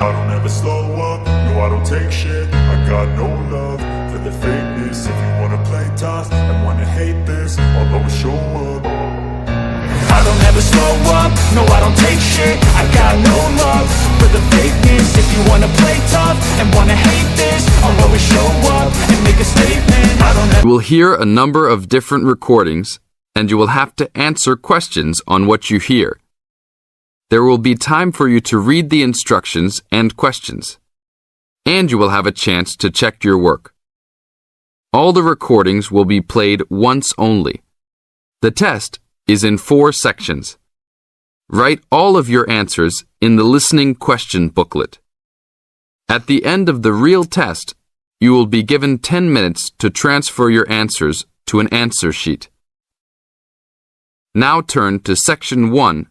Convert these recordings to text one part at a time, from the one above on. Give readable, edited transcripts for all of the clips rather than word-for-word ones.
I don't ever slow up, no I don't take shit. I got no love for the fakeness. If you wanna play tough and wanna hate this, I'll always show up. I don't ever slow up, no I don't take shit. I got no love for the fakeness. If you wanna play tough and wanna hate this, I'll always show up and make a statement. I don't ever... You will hear a number of different recordings, and you will have to answer questions on what you hear. There will be time for you to read the instructions and questions, and you will have a chance to check your work. All the recordings will be played once only. The test is in 4 sections. Write all of your answers in the listening question booklet. At the end of the real test, you will be given 10 minutes to transfer your answers to an answer sheet. Now turn to Section 1.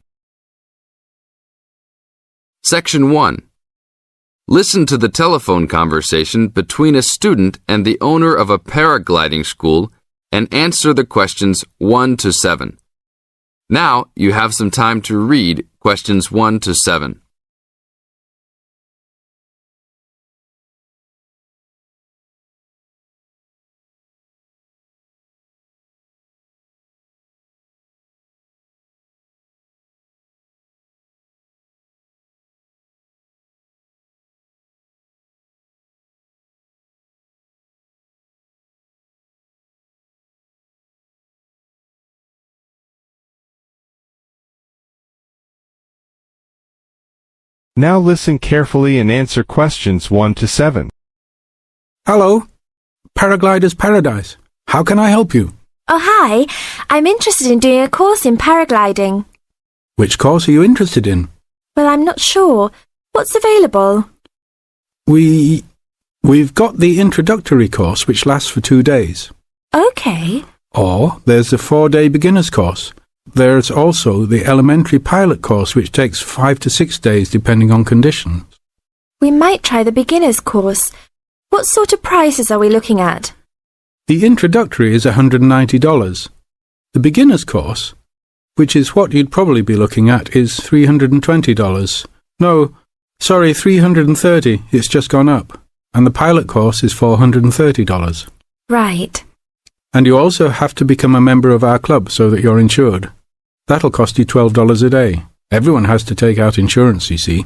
Section 1. Listen to the telephone conversation between a student and the owner of a paragliding school and answer the questions 1 to 7. Now you have some time to read questions 1 to 7. Now listen carefully and answer questions 1 to 7. Hello, Paraglider's Paradise. How can I help you? Oh, hi. I'm interested in doing a course in paragliding. Which course are you interested in? Well, I'm not sure. What's available? We've got the introductory course, which lasts for 2 days. Okay. Or there's the 4-day beginner's course. There's also the elementary pilot course, which takes 5 to 6 days depending on conditions. We might try the beginner's course. What sort of prices are we looking at? The introductory is $190. The beginner's course, which is what you'd probably be looking at, is $320. No, sorry, $330. It's just gone up. And the pilot course is $430. Right. And you also have to become a member of our club so that you're insured. That'll cost you $12 a day. Everyone has to take out insurance, you see.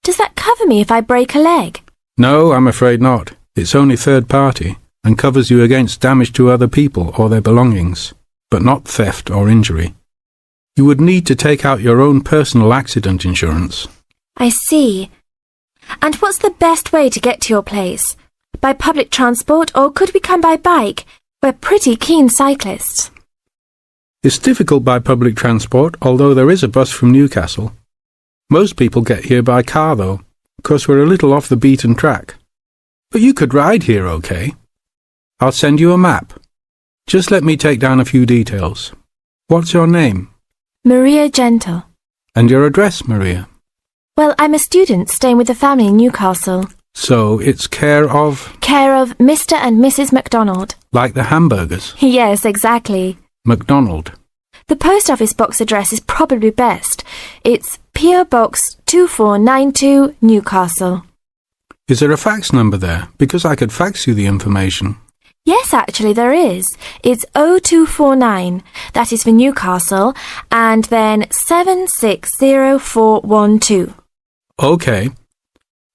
Does that cover me if I break a leg? No, I'm afraid not. It's only third party and covers you against damage to other people or their belongings, but not theft or injury. You would need to take out your own personal accident insurance. I see. And what's the best way to get to your place? By public transport, or could we come by bike? We're pretty keen cyclists. It's difficult by public transport, although there is a bus from Newcastle. Most people get here by car, though, because we're a little off the beaten track. But you could ride here, okay? I'll send you a map. Just let me take down a few details. What's your name? Maria Gentle. And your address, Maria? Well, I'm a student staying with a family in Newcastle. So it's care of... Care of Mr. and Mrs. MacDonald. Like the hamburgers? Yes, exactly. MacDonald. The post office box address is probably best. It's P.O. Box 2492, Newcastle. Is there a fax number there? Because I could fax you the information. Yes, actually there is. It's 0249. That is for Newcastle. And then 760412. Okay.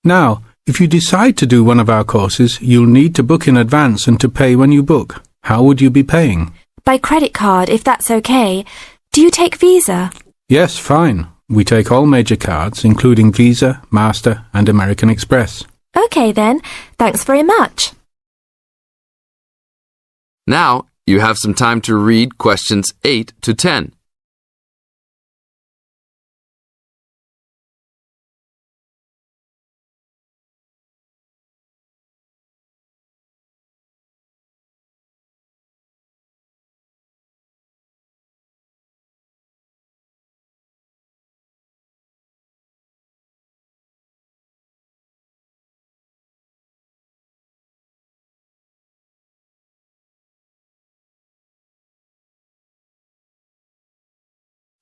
Now, if you decide to do one of our courses, you'll need to book in advance and to pay when you book. How would you be paying? By credit card, if that's okay. Do you take Visa? Yes, fine. We take all major cards, including Visa, Master, and American Express. Okay then. Thanks very much. Now you have some time to read questions 8 to 10.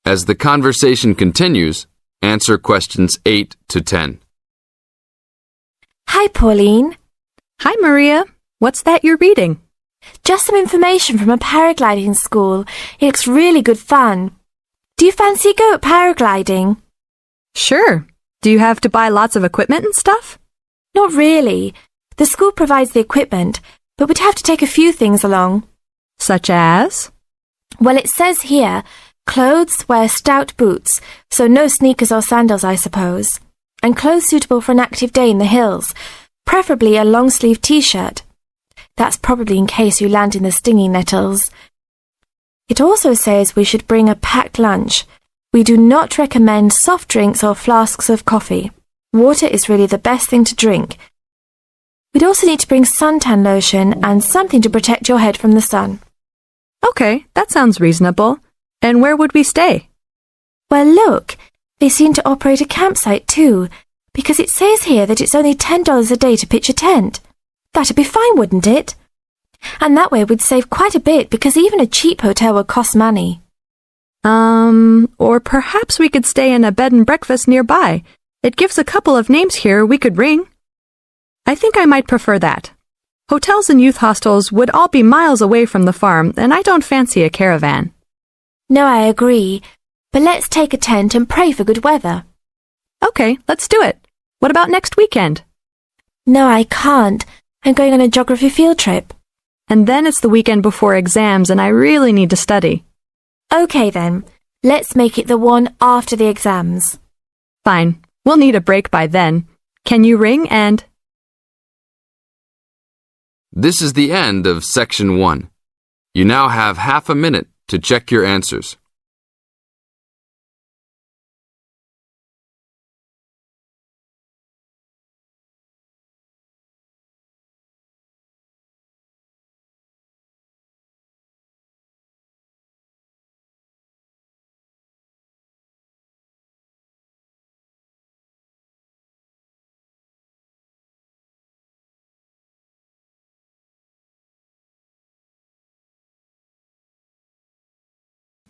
As the conversation continues, answer questions 8 to 10. Hi, Pauline. Hi, Maria. What's that you're reading? Just some information from a paragliding school. It looks really good fun. Do you fancy a go at paragliding? Sure. Do you have to buy lots of equipment and stuff? Not really. The school provides the equipment, but we'd have to take a few things along. Such as? Well, it says here, clothes, wear stout boots, so no sneakers or sandals, I suppose, and clothes suitable for an active day in the hills, preferably a long-sleeve t-shirt. That's probably in case you land in the stinging nettles. It also says we should bring a packed lunch. We do not recommend soft drinks or flasks of coffee. Water is really the best thing to drink. We'd also need to bring suntan lotion and something to protect your head from the sun. Okay, that sounds reasonable. And where would we stay? Well, look, they seem to operate a campsite too, because it says here that it's only $10 a day to pitch a tent. That'd be fine, wouldn't it? And that way we'd save quite a bit because even a cheap hotel would cost money. Or perhaps we could stay in a bed and breakfast nearby. It gives a couple of names here we could ring. I think I might prefer that. Hotels and youth hostels would all be miles away from the farm, and I don't fancy a caravan. No, I agree. But let's take a tent and pray for good weather. Okay, let's do it. What about next weekend? No, I can't. I'm going on a geography field trip. And then it's the weekend before exams, and I really need to study. Okay then. Let's make it the one after the exams. Fine. We'll need a break by then. Can you ring and... This is the end of Section 1. You now have half a minute to check your answers.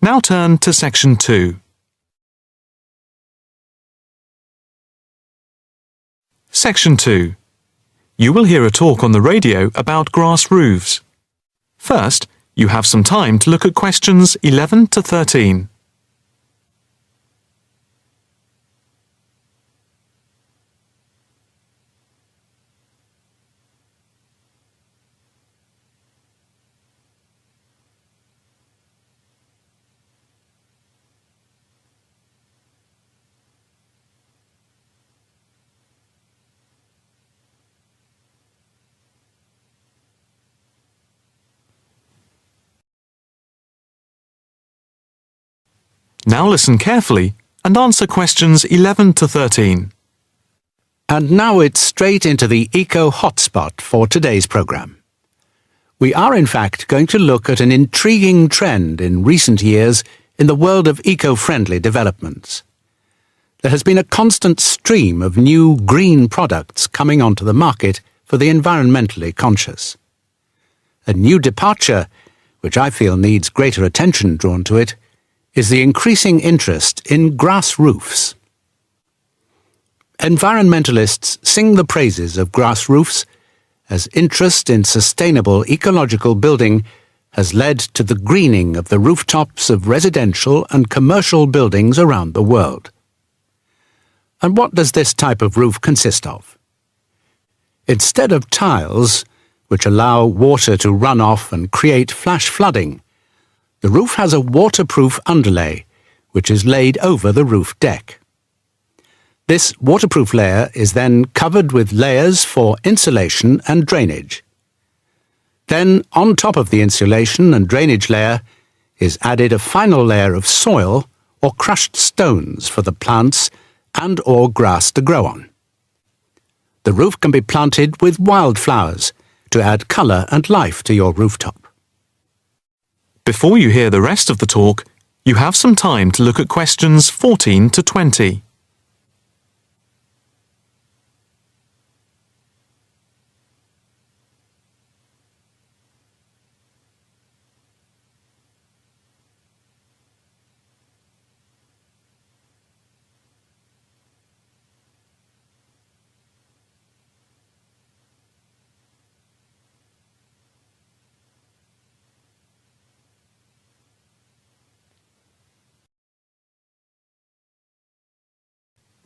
Now turn to Section 2. Section 2. You will hear a talk on the radio about grass roofs. First, you have some time to look at questions 11 to 13. Now listen carefully and answer questions 11 to 13. And now it's straight into the Eco Hotspot for today's programme. We are in fact going to look at an intriguing trend in recent years in the world of eco-friendly developments. There has been a constant stream of new green products coming onto the market for the environmentally conscious. A new departure, which I feel needs greater attention drawn to it, is the increasing interest in grass roofs. Environmentalists sing the praises of grass roofs as interest in sustainable ecological building has led to the greening of the rooftops of residential and commercial buildings around the world. And what does this type of roof consist of? Instead of tiles, which allow water to run off and create flash flooding, the roof has a waterproof underlay, which is laid over the roof deck. This waterproof layer is then covered with layers for insulation and drainage. Then, on top of the insulation and drainage layer, is added a final layer of soil or crushed stones for the plants and/or grass to grow on. The roof can be planted with wildflowers to add colour and life to your rooftop. Before you hear the rest of the talk, you have some time to look at questions 14 to 20.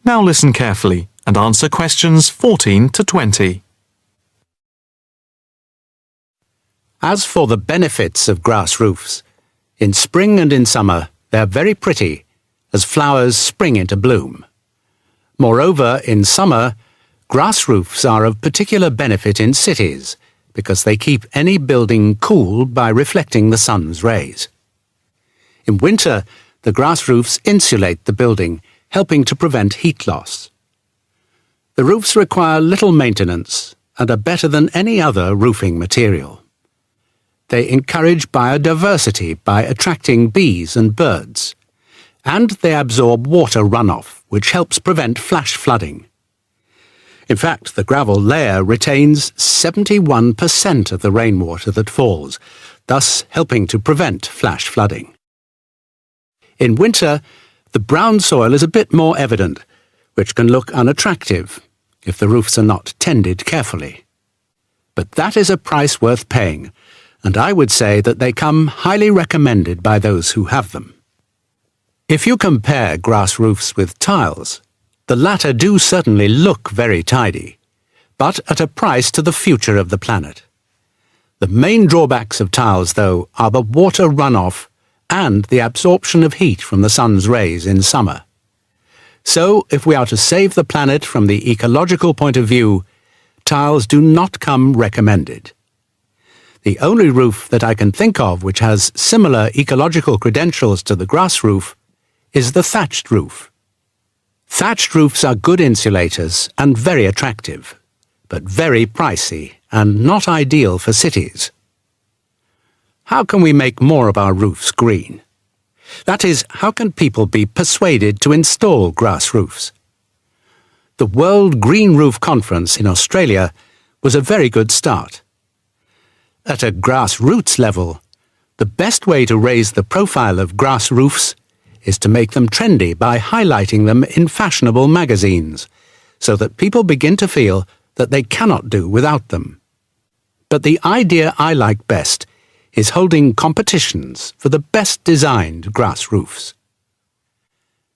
Now listen carefully and answer questions 14 to 20. As for the benefits of grass roofs, in spring and in summer they are very pretty, as flowers spring into bloom. Moreover, in summer, grass roofs are of particular benefit in cities, because they keep any building cool by reflecting the sun's rays. In winter, the grass roofs insulate the building, helping to prevent heat loss. The roofs require little maintenance and are better than any other roofing material. They encourage biodiversity by attracting bees and birds, and they absorb water runoff, which helps prevent flash flooding. In fact, the gravel layer retains 71% of the rainwater that falls, thus helping to prevent flash flooding. In winter, the brown soil is a bit more evident, which can look unattractive if the roofs are not tended carefully. But that is a price worth paying, and I would say that they come highly recommended by those who have them. If you compare grass roofs with tiles, the latter do certainly look very tidy, but at a price to the future of the planet. The main drawbacks of tiles, though, are the water runoff and the absorption of heat from the sun's rays in summer. So, if we are to save the planet from the ecological point of view, tiles do not come recommended. The only roof that I can think of which has similar ecological credentials to the grass roof is the thatched roof. Thatched roofs are good insulators and very attractive, but very pricey and not ideal for cities. How can we make more of our roofs green? That is, how can people be persuaded to install grass roofs? The World Green Roof Conference in Australia was a very good start. At a grassroots level, the best way to raise the profile of grass roofs is to make them trendy by highlighting them in fashionable magazines, so that people begin to feel that they cannot do without them. But the idea I like best is holding competitions for the best designed grass roofs.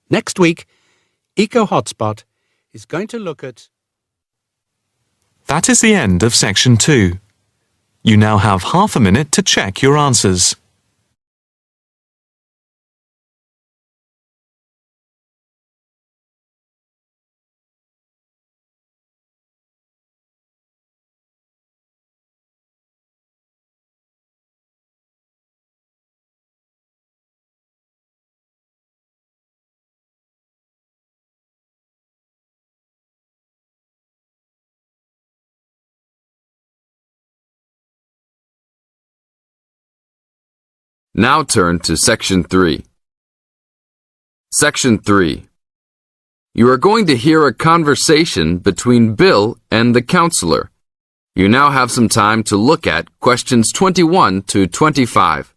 Next week, Eco Hotspot is going to look at... That is the end of section 2. You now have half a minute to check your answers. Now turn to Section 3. Section 3. You are going to hear a conversation between Bill and the counselor. You now have some time to look at questions 21 to 25.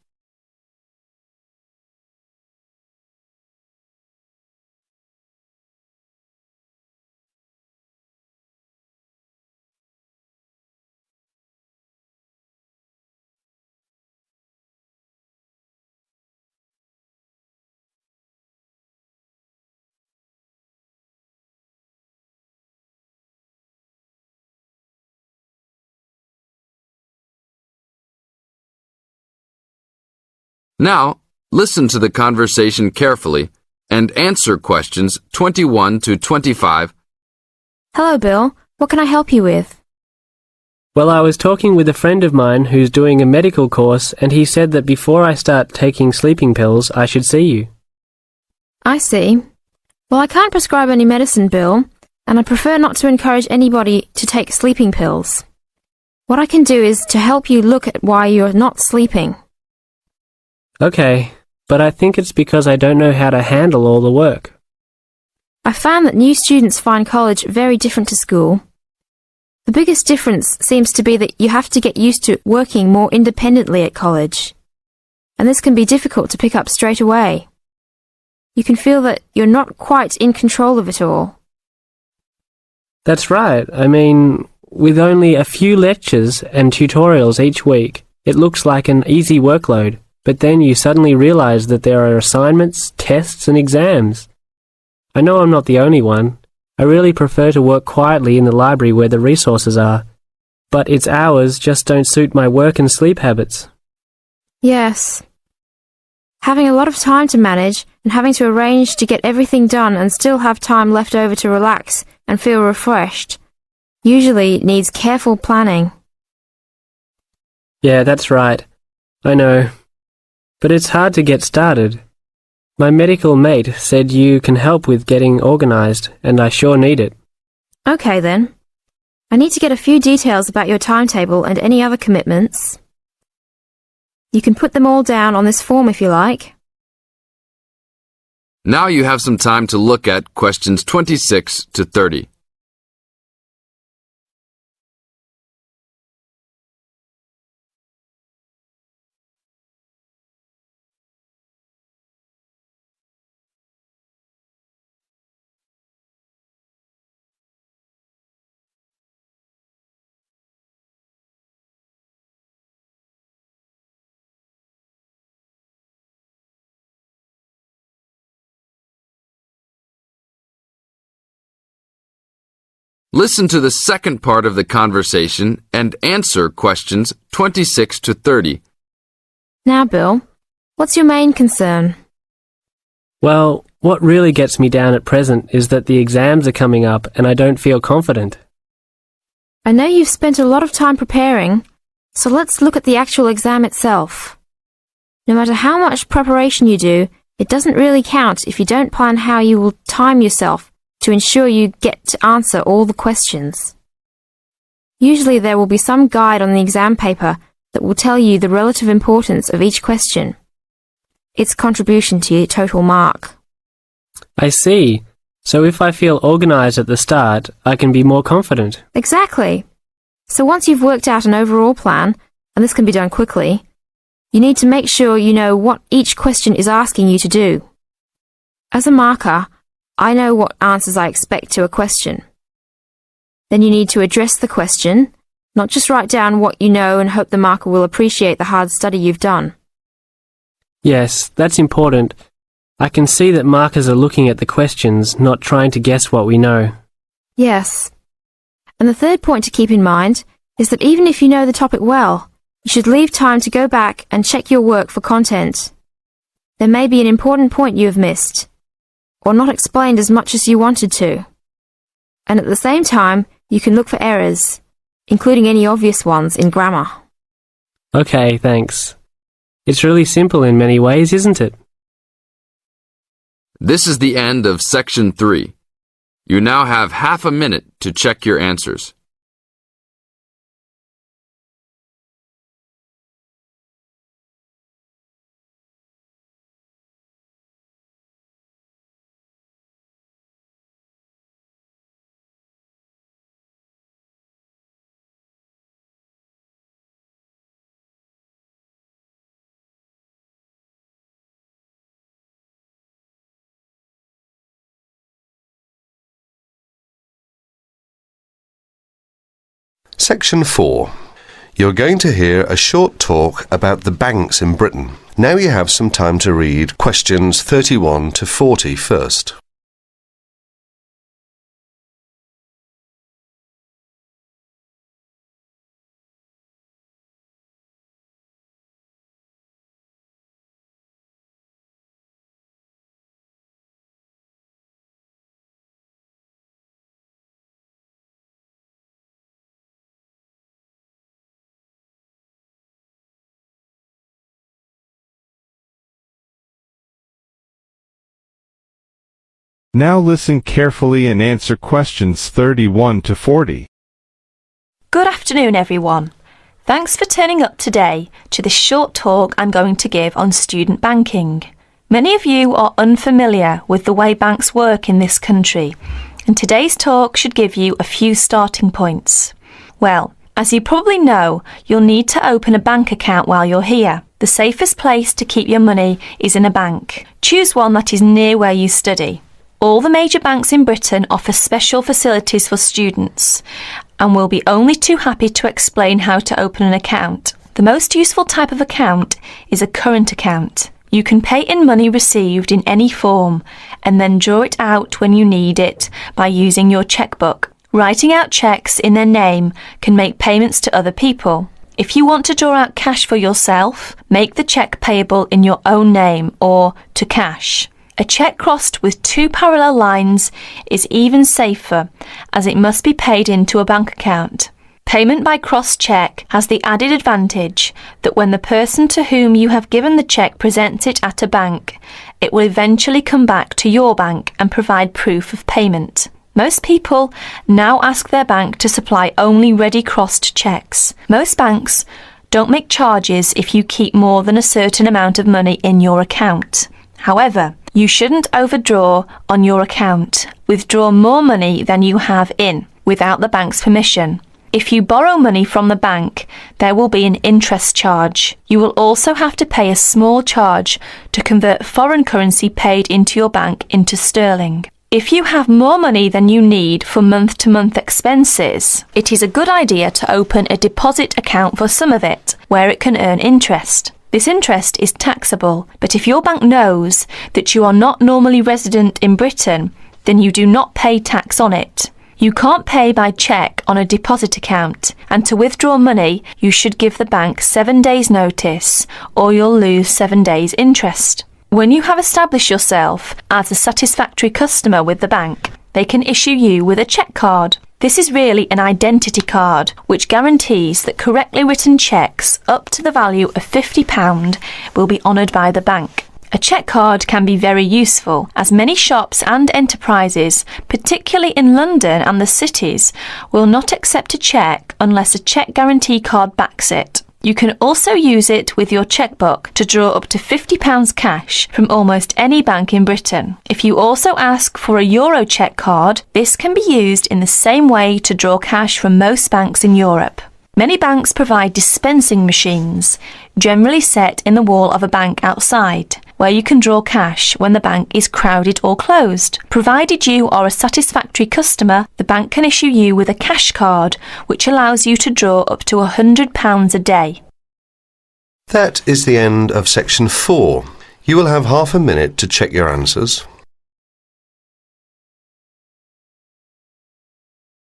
Now, listen to the conversation carefully and answer questions 21 to 25. Hello, Bill. What can I help you with? Well, I was talking with a friend of mine who's doing a medical course, and he said that before I start taking sleeping pills, I should see you. I see. Well, I can't prescribe any medicine, Bill, and I prefer not to encourage anybody to take sleeping pills. What I can do is to help you look at why you're not sleeping. Okay, but I think it's because I don't know how to handle all the work. I found that new students find college very different to school. The biggest difference seems to be that you have to get used to working more independently at college. And this can be difficult to pick up straight away. You can feel that you're not quite in control of it all. That's right. I mean, with only a few lectures and tutorials each week, it looks like an easy workload. But then you suddenly realize that there are assignments, tests, and exams. I know I'm not the only one, I really prefer to work quietly in the library where the resources are, but its hours just don't suit my work and sleep habits. Yes. Having a lot of time to manage and having to arrange to get everything done and still have time left over to relax and feel refreshed usually needs careful planning. Yeah, that's right. I know. But it's hard to get started. My medical mate said you can help with getting organised, and I sure need it. Okay then. I need to get a few details about your timetable and any other commitments. You can put them all down on this form if you like. Now you have some time to look at questions 26 to 30. Listen to the second part of the conversation and answer questions 26 to 30. Now, Bill, what's your main concern? Well, what really gets me down at present is that the exams are coming up and I don't feel confident. I know you've spent a lot of time preparing, so let's look at the actual exam itself. No matter how much preparation you do, it doesn't really count if you don't plan how you will time yourself to ensure you get to answer all the questions. Usually there will be some guide on the exam paper that will tell you the relative importance of each question, its contribution to your total mark. I see. So if I feel organised at the start, I can be more confident. Exactly. So once you've worked out an overall plan, and this can be done quickly, you need to make sure you know what each question is asking you to do. As a marker, I know what answers I expect to a question. Then you need to address the question, not just write down what you know and hope the marker will appreciate the hard study you've done. Yes, that's important. I can see that markers are looking at the questions, not trying to guess what we know. Yes. And the third point to keep in mind is that even if you know the topic well, you should leave time to go back and check your work for content. There may be an important point you have missed, or not explained as much as you wanted to. And at the same time, you can look for errors, including any obvious ones in grammar. Okay, thanks. It's really simple in many ways, isn't it? This is the end of section 3. You now have half a minute to check your answers. Section 4. You're going to hear a short talk about the banks in Britain. Now you have some time to read questions 31 to 40 first. Now listen carefully and answer questions 31 to 40. Good afternoon, everyone. Thanks for turning up today to this short talk I'm going to give on student banking. Many of you are unfamiliar with the way banks work in this country, and today's talk should give you a few starting points. Well, as you probably know, you'll need to open a bank account while you're here. The safest place to keep your money is in a bank. Choose one that is near where you study. All the major banks in Britain offer special facilities for students, and we'll be only too happy to explain how to open an account. The most useful type of account is a current account. You can pay in money received in any form and then draw it out when you need it by using your checkbook. Writing out checks in their name can make payments to other people. If you want to draw out cash for yourself, make the cheque payable in your own name or to cash. A cheque crossed with two parallel lines is even safer, as it must be paid into a bank account. Payment by cross cheque has the added advantage that when the person to whom you have given the cheque presents it at a bank, it will eventually come back to your bank and provide proof of payment. Most people now ask their bank to supply only ready crossed cheques. Most banks don't make charges if you keep more than a certain amount of money in your account. However, you shouldn't overdraw on your account, withdraw more money than you have in, without the bank's permission. If you borrow money from the bank, there will be an interest charge. You will also have to pay a small charge to convert foreign currency paid into your bank into sterling. If you have more money than you need for month-to-month expenses, it is a good idea to open a deposit account for some of it, where it can earn interest. This interest is taxable, but if your bank knows that you are not normally resident in Britain, then you do not pay tax on it. You can't pay by cheque on a deposit account, and to withdraw money, you should give the bank 7 days' notice, or you'll lose 7 days' interest. When you have established yourself as a satisfactory customer with the bank, they can issue you with a cheque card. This is really an identity card, which guarantees that correctly written cheques up to the value of £50 will be honoured by the bank. A cheque card can be very useful, as many shops and enterprises, particularly in London and the cities, will not accept a cheque unless a cheque guarantee card backs it. You can also use it with your chequebook to draw up to £50 cash from almost any bank in Britain. If you also ask for a Euro cheque card, this can be used in the same way to draw cash from most banks in Europe. Many banks provide dispensing machines, generally set in the wall of a bank outside, where you can draw cash when the bank is crowded or closed. Provided you are a satisfactory customer, the bank can issue you with a cash card, which allows you to draw up to £100 a day. That is the end of section 4. You will have half a minute to check your answers.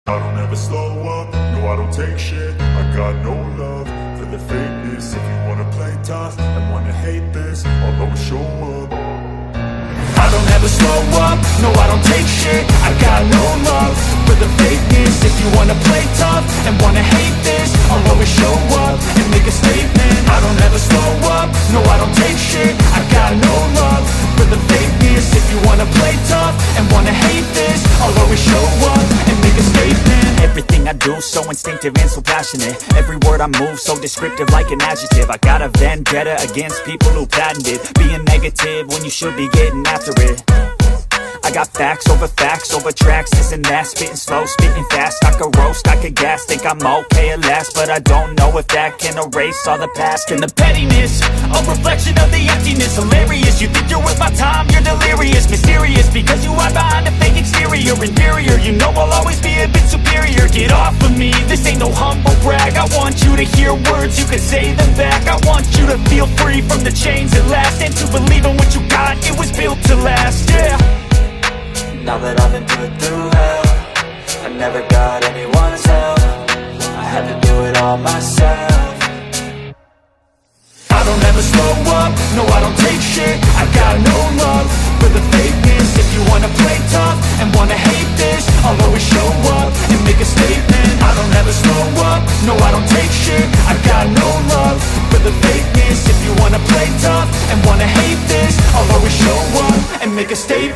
I don't ever slow up, no I don't take shit. I got no love for the fakeness. If you wanna play tough and wanna hate this, I'll always show up. I don't ever slow up, no I don't take shit. I got no love for the fakeness. If you wanna play tough and wanna hate this, I'll always show up and make a statement. I don't ever slow up, no I don't take shit. I got no love for the fakeness. If you wanna play tough and wanna hate this, I'll always show up and make a statement. Everything I do so instinctive and so passionate. Every word I move so descriptive like an adjective. I got a vendetta against people who patented being negative when you should be getting after it. I got facts over tracks, this and that. Spitting slow, spitting fast. I could roast, I could gas. Think I'm okay at last, but I don't know if that can erase all the past. And the pettiness, a reflection of the emptiness. Hilarious, you think you're worth my time, you're delirious. Mysterious, because you hide behind a fake exterior. Inferior, you know I'll always be a bit superior. Get off of me, this ain't no humble brag. I want you to hear words, you can say them back. I want you to feel free from the chains at last, and to believe in what you got, it was built to last, yeah. Now that I've been put through hell, I never got anyone's help. I had to do it all myself. I don't ever slow up, no I don't take shit. I got no love for the fakeness. If you wanna play tough and wanna hate this, I'll always show up and make a statement. I don't ever slow up, no I don't take shit. I got no love for the fakeness. If you wanna play tough and wanna hate this, I'll always show up and make a statement.